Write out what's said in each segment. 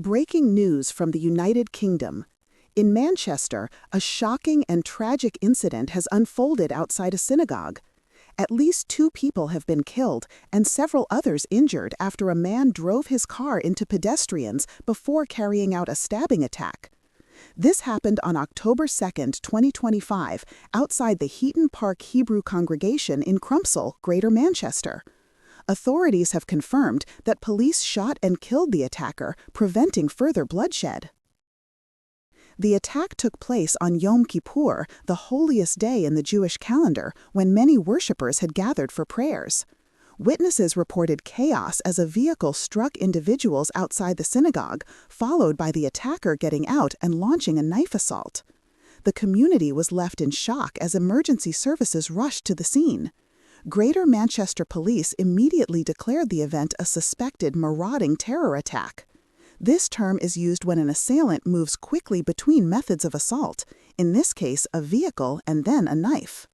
Breaking news from the United Kingdom. In Manchester, a shocking and tragic incident has unfolded outside a synagogue. At least 2 people have been killed and several others injured after a man drove his car into pedestrians before carrying out a stabbing attack. This happened on October 2, 2025, outside the Heaton Park Hebrew congregation in Crumpsall, Greater Manchester. Authorities have confirmed that police shot and killed the attacker, preventing further bloodshed. The attack took place on Yom Kippur, the holiest day in the Jewish calendar, when many worshippers had gathered for prayers. Witnesses reported chaos as a vehicle struck individuals outside the synagogue, followed by the attacker getting out and launching a knife assault. The community was left in shock as emergency services rushed to the scene. Greater Manchester Police immediately declared the event a suspected marauding terror attack. This term is used when an assailant moves quickly between methods of assault, in this case a vehicle and then a knife.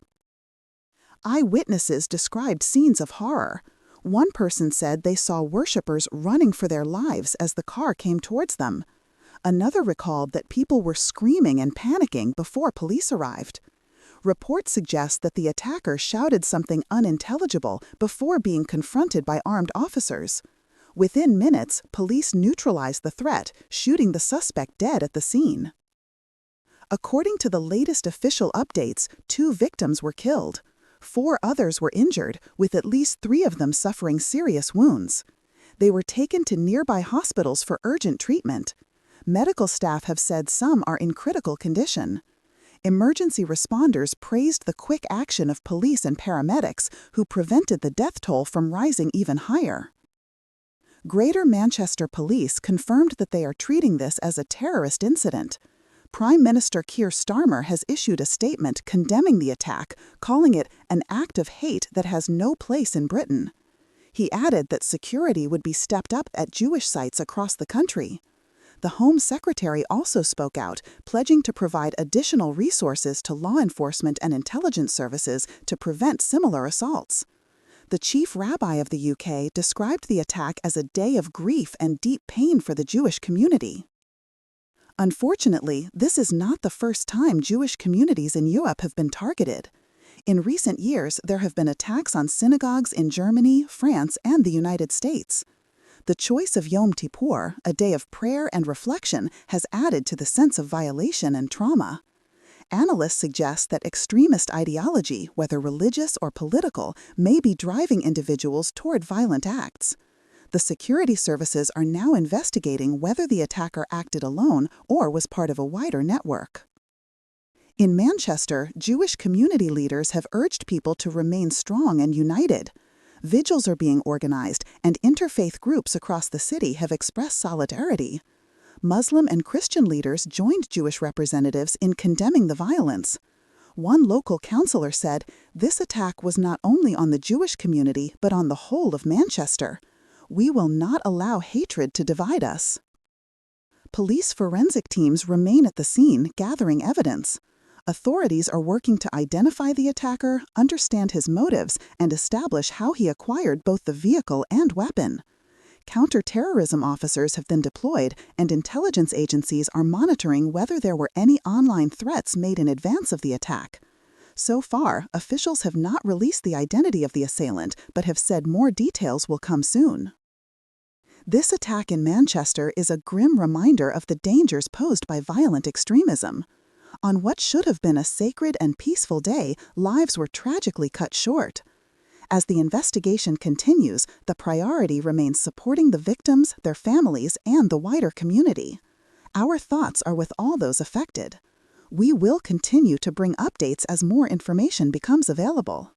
Eyewitnesses described scenes of horror. One person said they saw worshippers running for their lives as the car came towards them. Another recalled that people were screaming and panicking before police arrived. Reports suggest that the attacker shouted something unintelligible before being confronted by armed officers. Within minutes, police neutralized the threat, shooting the suspect dead at the scene. According to the latest official updates, 2 victims were killed. 4 others were injured, with at least 3 of them suffering serious wounds. They were taken to nearby hospitals for urgent treatment. Medical staff have said some are in critical condition. Emergency responders praised the quick action of police and paramedics who prevented the death toll from rising even higher. Greater Manchester Police confirmed that they are treating this as a terrorist incident. Prime Minister Keir Starmer has issued a statement condemning the attack, calling it an act of hate that has no place in Britain. He added that security would be stepped up at Jewish sites across the country. The Home Secretary also spoke out, pledging to provide additional resources to law enforcement and intelligence services to prevent similar assaults. The chief rabbi of the UK described the attack as a day of grief and deep pain for the Jewish community. Unfortunately, this is not the first time Jewish communities in Europe have been targeted. In recent years, there have been attacks on synagogues in Germany, France, and the United States. The choice of Yom Kippur, a day of prayer and reflection, has added to the sense of violation and trauma. Analysts suggest that extremist ideology, whether religious or political, may be driving individuals toward violent acts. The security services are now investigating whether the attacker acted alone or was part of a wider network. In Manchester, Jewish community leaders have urged people to remain strong and united. Vigils are being organized, and interfaith groups across the city have expressed solidarity. Muslim and Christian leaders joined Jewish representatives in condemning the violence. One local councillor said, "This attack was not only on the Jewish community, but on the whole of Manchester. We will not allow hatred to divide us." Police forensic teams remain at the scene, gathering evidence. Authorities are working to identify the attacker, understand his motives, and establish how he acquired both the vehicle and weapon. Counter-terrorism officers have been deployed, and intelligence agencies are monitoring whether there were any online threats made in advance of the attack. So far, officials have not released the identity of the assailant, but have said more details will come soon. This attack in Manchester is a grim reminder of the dangers posed by violent extremism. On what should have been a sacred and peaceful day, lives were tragically cut short. As the investigation continues, the priority remains supporting the victims, their families, and the wider community. Our thoughts are with all those affected. We will continue to bring updates as more information becomes available.